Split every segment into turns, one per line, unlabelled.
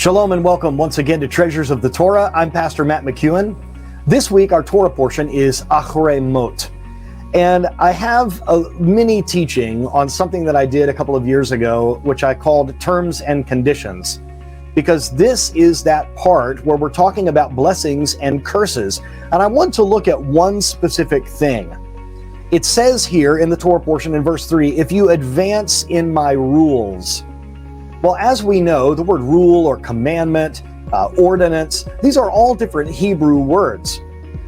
Shalom and welcome once again to Treasures of the Torah. I'm Pastor Matt McEwen. This week our Torah portion is Acharei Mot. And I have a mini teaching on something that I did a couple of years ago, which I called Terms and Conditions. Because this is that part where we're talking about blessings and curses. And I want to look at one specific thing. It says here in the Torah portion in verse 3, if you advance in my rules. Well, as we know, the word rule or commandment, ordinance, these are all different Hebrew words.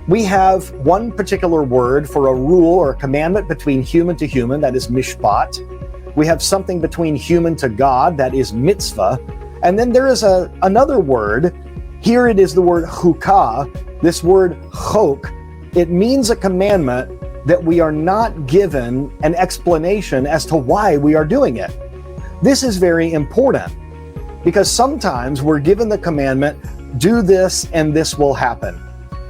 We have one particular word for a rule or a commandment between human to human, that is mishpat. We have something between human to God, that is mitzvah. And then there is another word. Here it is the word chukah. This word chok, it means a commandment that we are not given an explanation as to why we are doing it. This is very important because sometimes we're given the commandment, do this and this will happen.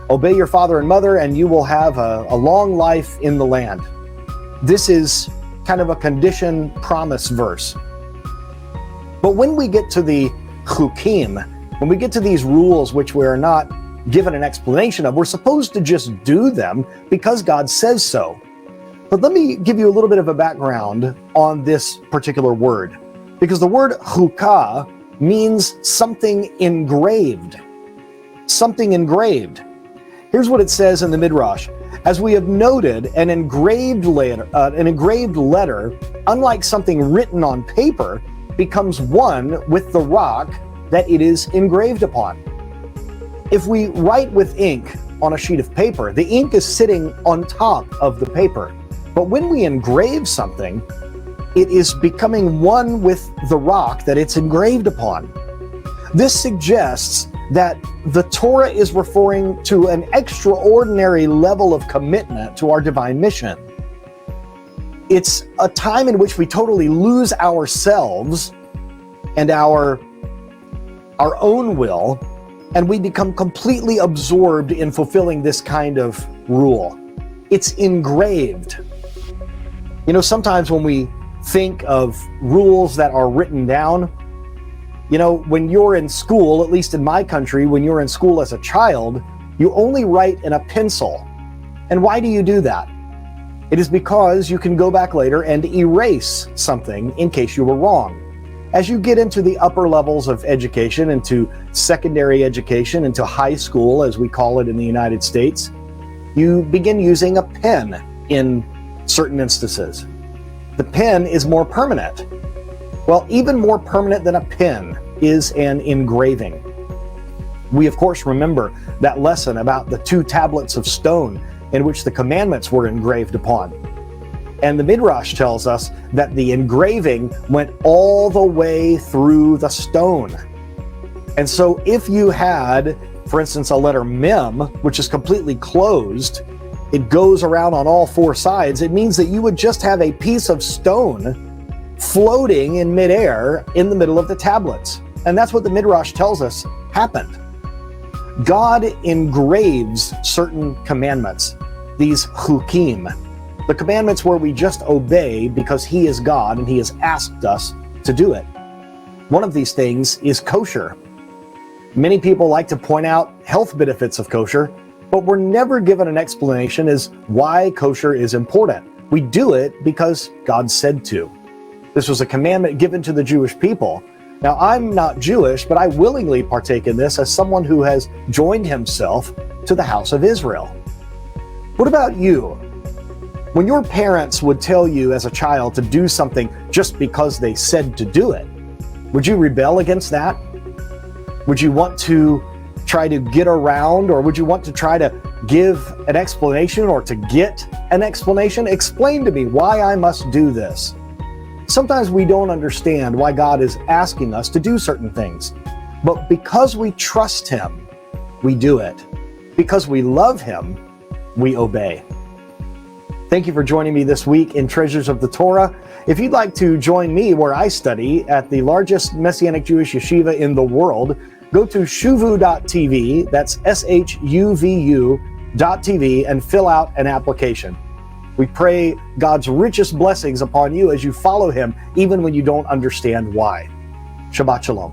Obey your father and mother and you will have a long life in the land. This is kind of a condition promise verse. But when we get to the chukim, when we get to these rules which we are not given an explanation of, we're supposed to just do them because God says so. But let me give you a little bit of a background on this particular word. Because the word chukah means something engraved. Something engraved. Here's what it says in the Midrash. As we have noted, an engraved letter, unlike something written on paper, becomes one with the rock that it is engraved upon. If we write with ink on a sheet of paper, the ink is sitting on top of the paper. But when we engrave something, it is becoming one with the rock that it's engraved upon. This suggests that the Torah is referring to an extraordinary level of commitment to our divine mission. It's a time in which we totally lose ourselves and our own will, and we become completely absorbed in fulfilling this kind of rule. It's engraved. You know, sometimes when we think of rules that are written down, you know, when you're in school, at least in my country, when you're in school as a child, you only write in a pencil. And why do you do that? It is because you can go back later and erase something in case you were wrong. As you get into the upper levels of education, into secondary education, into high school, as we call it in the United States, you begin using a pen in certain instances. The pen is more permanent. Well, even more permanent than a pen is an engraving. We, of course, remember that lesson about the 2 tablets of stone in which the commandments were engraved upon. And the Midrash tells us that the engraving went all the way through the stone. And so if you had, for instance, a letter mem, which is completely closed, it goes around on all 4 sides, it means that you would just have a piece of stone floating in midair in the middle of the tablets. And that's what the Midrash tells us happened. God engraves certain commandments, these chukim, the commandments where we just obey because He is God and He has asked us to do it. One of these things is kosher. Many people like to point out health benefits of kosher, but we're never given an explanation as why kosher is important. We do it because God said to. This was a commandment given to the Jewish people. Now, I'm not Jewish, but I willingly partake in this as someone who has joined himself to the house of Israel. What about you? When your parents would tell you as a child to do something just because they said to do it, would you rebel against that? Would you want to try to get around, or would you want to try to give an explanation or to get an explanation? Explain to me why I must do this. Sometimes we don't understand why God is asking us to do certain things, but because we trust Him, we do it. Because we love Him, we obey. Thank you for joining me this week in Treasures of the Torah. If you'd like to join me where I study at the largest Messianic Jewish yeshiva in the world, go to shuvu.tv, that's SHUVU.tv, and fill out an application. We pray God's richest blessings upon you as you follow Him, even when you don't understand why. Shabbat Shalom.